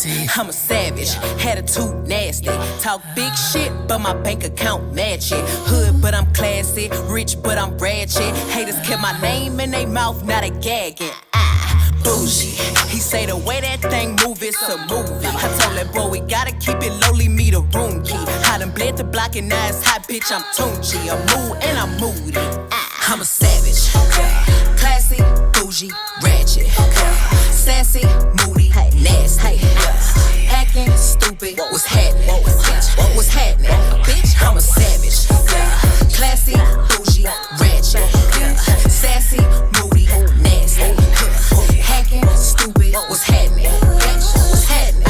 guilty. I'm a savage, attitude nasty. Talk big shit, but my bank account match it. Hood, but I'm classy. Rich, but I'm ratchet. Haters kept my name in their mouth, now they gagging. Boujee, he say the way that thing move, it's a movie. I told that boy we gotta keep it lowly, me the room key. I done bled the block and now it's hot, bitch, I'm Tunchi. I'm mood and I'm moody. I'm a savage, classy, bougie, ratchet, sassy, moody, nasty, acting stupid. What's happening? What's happening? Bitch, I'm a savage, classy, bougie, ratchet, sassy, moody, nasty, hacking stupid. What's happening? What's happening?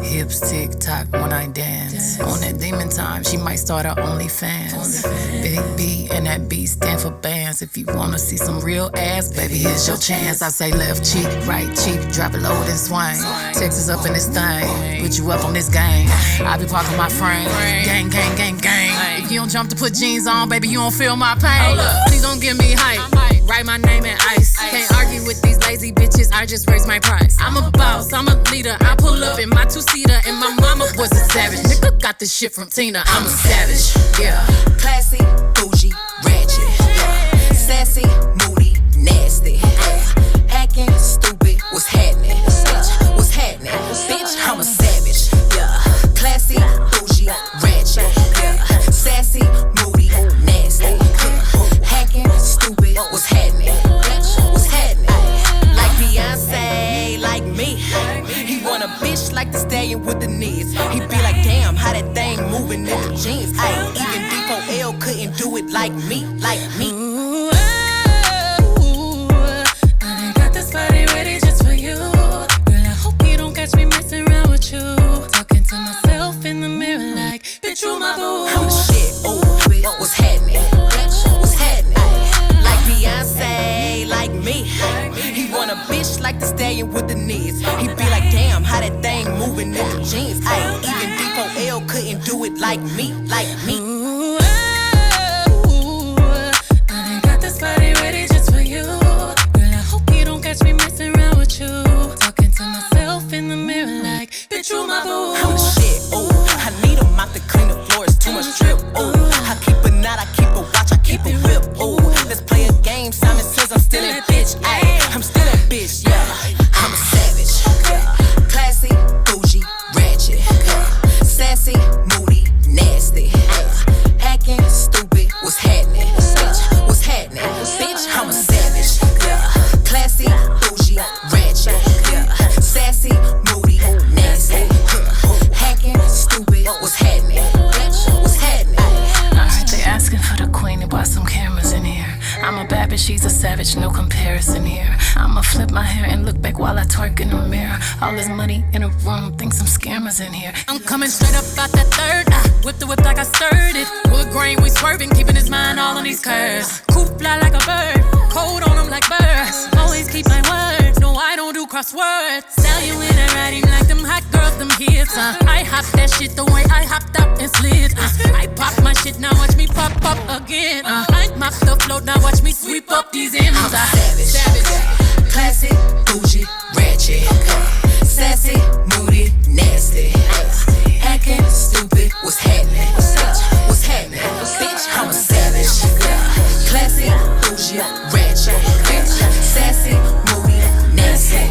Hips tick tock when I dance. On that demon time, she might start her OnlyFans. Big B and that B stand for bands. If you wanna see some real ass, baby, here's your chance. I say left cheek, right cheek, drop it low and swing. Texas up in this thing, put you up on this game. I be parking my frame, gang, gang, gang, gang. If you don't jump to put jeans on, baby, you don't feel my pain. Please don't give me hype, write my name in ice. Can't argue with these lazy bitches, I just raise my price. I'm a boss, I'm a leader, I pull up in my two-seater, and my mama was a savage. Nigga got this shit from Tina, I'm a savage, yeah. Classy, bougie, ratchet, sassy, moody, nasty, acting stupid. What's happening? Bitch, what's happening? Bitch, I'm a savage, yeah. Classy, bougie, ratchet, sassy, moody, nasty, hacking stupid. What's happening? Bitch, what's happening? Like Beyonce, like me. He want a bitch like the stallion with the knees. He be like, damn, how that thing moving in the jeans. Even D4L couldn't do it like me, like me. I got this body ready just for you. Girl, I hope you don't catch me messing around with you. Talking to myself in the mirror like, bitch, you my boo. I'm the shit, ooh, bitch, what's happening? Bitch, what's happening? Like Beyonce, like me. He want a bitch like the stallion with the knees. He be like, damn, how that thing moving in the jeans. Even D4L couldn't do it like me, like me. I got this body ready just for you. Girl, I hope you don't catch me messing around with you. Talking to myself in the mirror like, bitch, you my boo. I'm the shit, ooh. I need a mop to clean the floors, too much drip, ooh. I keep a knot, I keep a watch, I keep a whip, ooh. Let's play a game, Simon says I'm still a bitch, ayy. I'm still a bitch, yeah. I'm a savage, classy, bougie, ratchet, sassy, moody, nasty, acting stupid. What's happening? Bitch, what's happening? Bitch, I'm a savage, classy, bougie, ratchet, sassy, moody, nasty, hacking stupid. What's happening? Bitch, what's happening? Alright, they asking for the queen and why some cameras in here. I'm a bad bitch, she's a savage, no comparison here. I'ma flip my hair and look back while I twerk in the mirror. All this money in a room, think some scammers in here. I'm coming straight up out that third. Whip the whip like I stirred it. Wood grain, we swerving, keeping his mind all on these curves. Coop fly like a bird, cold on him like birds. Always keep my words, no I don't do crosswords. Sell you in a riding like them hot girls, them hits. I hop that shit the way I hopped up and slid. I pop my shit, now watch me pop up again. I mop the float, now watch me sweep up these M's. I'm savage, classy, bougie, ratchet, sassy, moody, nasty, acting stupid. What's happening? What's happening? Bitch, I'm a savage, classy, bougie, ratchet, sassy, moody, nasty,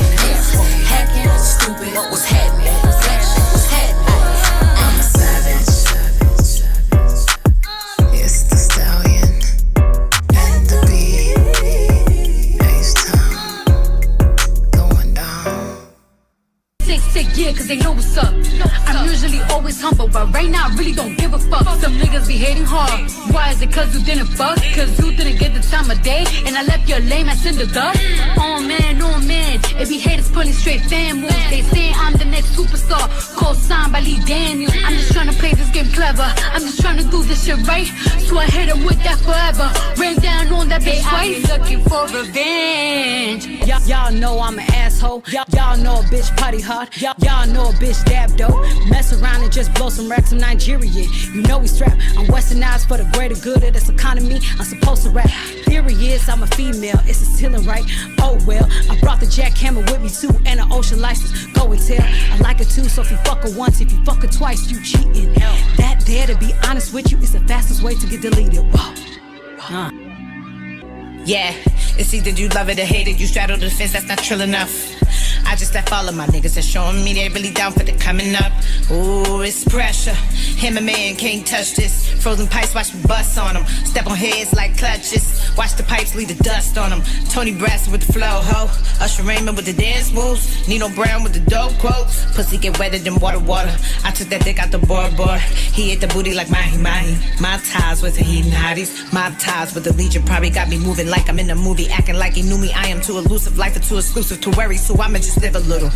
hacking stupid. What's happening? What's happening? I'm a savage. It's the stallion and the beat. H-Town going down. Sick, yeah, cause they know what's up. I'm usually always humble, but right now I really don't give a fuck. Some niggas be hating hard. Why is it cause you didn't fuck? Cause you didn't get the time of day, and I left your lame ass in the dust. Oh man, it be haters pulling straight fan moves. They say I'm the next superstar, co-signed by Lee Daniels. I'm just trying to play this game clever. I'm just trying to do this shit right, so I hit him with that forever. Rain down on that bitch twice. Looking for revenge. Y'all know I'm an asshole. Y'all know a bitch party hard. Y'all know a bitch dab dope. Mess around and just blow some racks. I'm Nigerian. You know we strap. I'm westernized for the greater good of this economy. I'm supposed to rap. Theory is I'm a female. It's a ceiling, right? Oh well. I brought the jackhammer with me too and an ocean license. Go and tell. I like her too. So if you fuck her once, if you fuck her twice, you cheating. That there, to be honest with you, is the fastest way to get deleted. Whoa. Yeah, it's either you love it or hate it. You straddle the fence, that's not trill enough. I just left all of my niggas and showing me they really down for the coming up. Ooh, it's pressure. Him and man can't touch this. Frozen pipes, watch me bust on them. Step on heads like clutches. Watch the pipes leave the dust on them. Tony Brass with the flow, ho. Usher Raymond with the dance moves. Nino Brown with the dope quotes. Pussy get wetter than water. I took that dick out the board. He ate the booty like mahi. My ties with the heathen hotties. My ties with the Legion probably got me moving like I'm in a movie. Acting like he knew me. I am too elusive. Life is too exclusive to worry. So I'ma just live a little.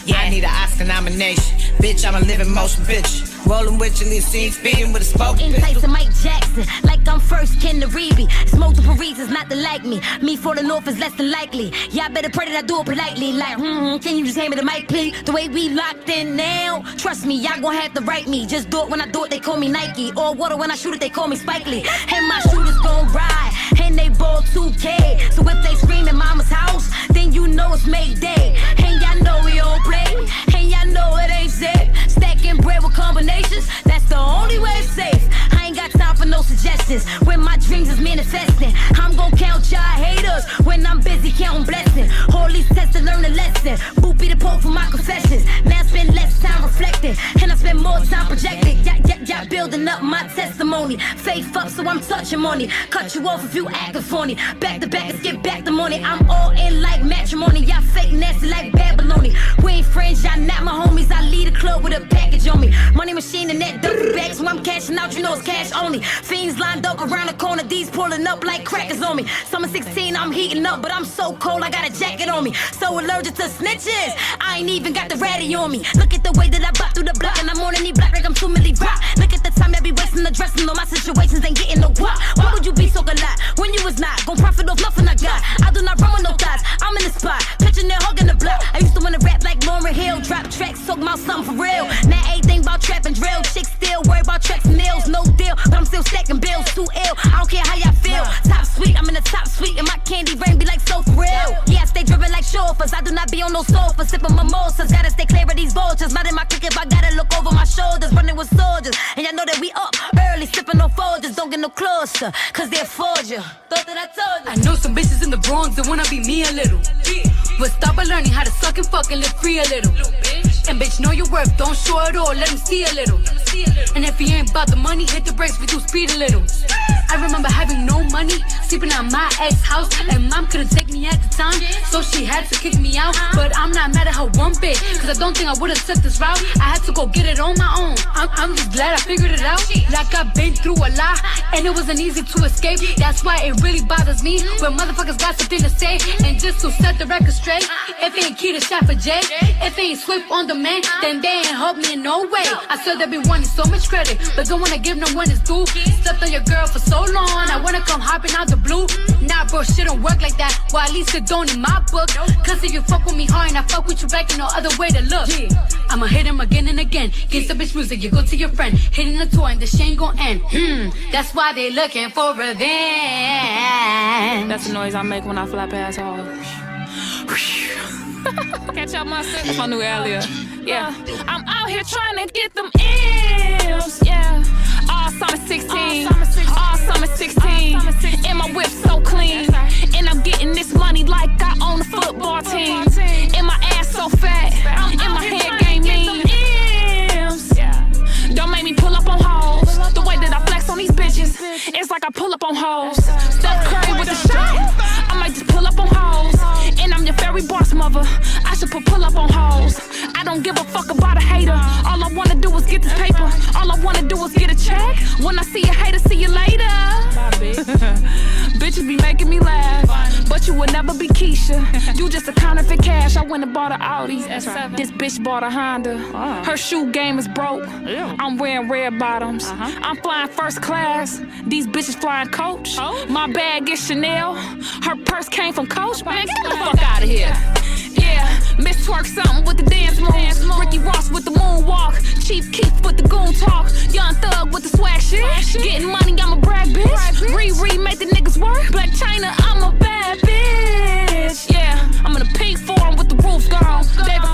Yeah, I need an Oscar nomination. Bitch, I'm a living motion, bitch. Rolling with you, leave scene speeding with a spoke. In place of Mike Jackson, like I'm first kin to Reeby. It's multiple reasons not to like me. Me falling off is less than likely. Y'all better pray that I do it politely. Like, can you just hand me the mic, please? The way we locked in now, trust me, y'all gon' have to write me. Just do it when I do it, they call me Nike. Or water when I shoot it, they call me Spike Lee. And my shooters gon' ride, and they ball 2K. So if they scream in mama's house, then you know it's Mayday. And y'all know we don't play, and y'all know it ain't safe. Stacking bread with combinations, that's the only way it's safe. I ain't got time for no suggestions. When my dreams is manifesting, I'm gon' count y'all haters when I'm busy counting blessings. All these tests to learn a lesson. Boopy the Pope for my confessions. Now I spend less time reflecting, and I spend more time projecting. Yeah, building up my testimony. Faith up, so I'm touching money. Cut you off if you acting funny. Back to back, let's get back the money. I'm all in like matrimony. Y'all fake nasty like Babyloni. We ain't friends, y'all not my homies. I lead a club with a package on me. Money machine and that dirty bag, so I'm cashing out, you know it's cash only. Fiends lined up around the corner, these pulling up like crackers on me. Summer 16, I'm heating up, but I'm so cold, I got a jacket on me. So allergic to snitches, I ain't even got the ratty on me. Look at the way that I bop through the block, and I'm on any block like I'm 2 milli rock. Look at the time I be wasting the dressing on my situations, ain't getting no guap. Why would you be so gallant when you was not gon' profit off nothing I got? I do not run with no thoughts, I'm in the spot, pitching there, hugging the block. I used to wanna rap like Lauryn Hill, drop tracks, talk about something for real. Now everything about trap and drill, chicks still worry about tracks and nails, no deal, but I'm still stacking bills, too ill. I don't care how y'all feel. Top suite, I'm in the top suite, and my candy rain be like so for real. Yeah, I stay driven like chauffeurs, I do not be on no sofa, sipping mimosas. Gotta stay clear of these vultures, not in my clique if I gotta look over my shoulders, running with soldiers. And y'all know that we up early, sipping on Folgers, don't get no closer, cause they're forger. Thought that I told you. I know some bitches in the Bronx that wanna be me a little, but stop by learning how to suck and fuck and live free a little. And bitch, know your worth, don't show it all, let him see a little. And if he ain't about the money, hit the brakes, we do speed a little. I remember having no money, sleeping at my ex house, and mom couldn't take me at the time, so she had to kick me out. But I'm not mad at her one bit, cause I don't think I would've took this route. I had to go get it on my own. I'm just glad I figured it out. Like I've been through a lot, and it wasn't easy to escape. That's why it really bothers me when motherfuckers got something to say. And just to set the record straight, if it ain't key to shot for Jay, if it ain't Swift on the man, then they ain't helped me in no way. I swear they be wanting so much credit, but don't wanna give no one his due. Slept on your girl for so long, I wanna come hopping out the blue. Nah bro, shit don't work like that. Well at least it don't in my book. Cause if you fuck with me hard and I fuck with you back, ain't no other way to look. I'ma hit him again and again. Gangsta bitch music, you go to your friend, hitting the tour and the shit ain't gon' end. That's why they looking for revenge. That's the noise I make when I fly past home. Catch up my stuff on New earlier. Yeah, I'm out here trying to get them M's. Yeah, all summer 16, all summer 16. And my whip so clean, and I'm getting this money like I own a football team. And my ass so fat, and my head game mean. Don't make me pull up on hoes. The way that I flex on these bitches, it's like I pull up on hoes. Steph Curry with the shot, I might just pull up on hoes. And I'm your fairy boss mother, I should pull up on hoes. I don't give a fuck about a hater. All I wanna do is get this paper. All I wanna do is get a check. When I see a hater, see you later. Bye, bitch. Bitches be making me laugh, but you would never be Keisha. You just a counterfeit cash. I went and bought an Audi. This bitch bought a Honda. Her shoe game is broke. I'm wearing red bottoms. I'm flying first class. These bitches flying coach. My bag is Chanel. Her purse came from Coach. Man, get the fuck out of here. Yeah, Miss Twerk something with the dance moves. Chief Keef with the goon talk. Young Thug with the swag shit. Getting money, I'm a brag bitch. Riri make the niggas work. Black China, I'm a bad bitch. Yeah, I'm in a pink form with the roof gone. David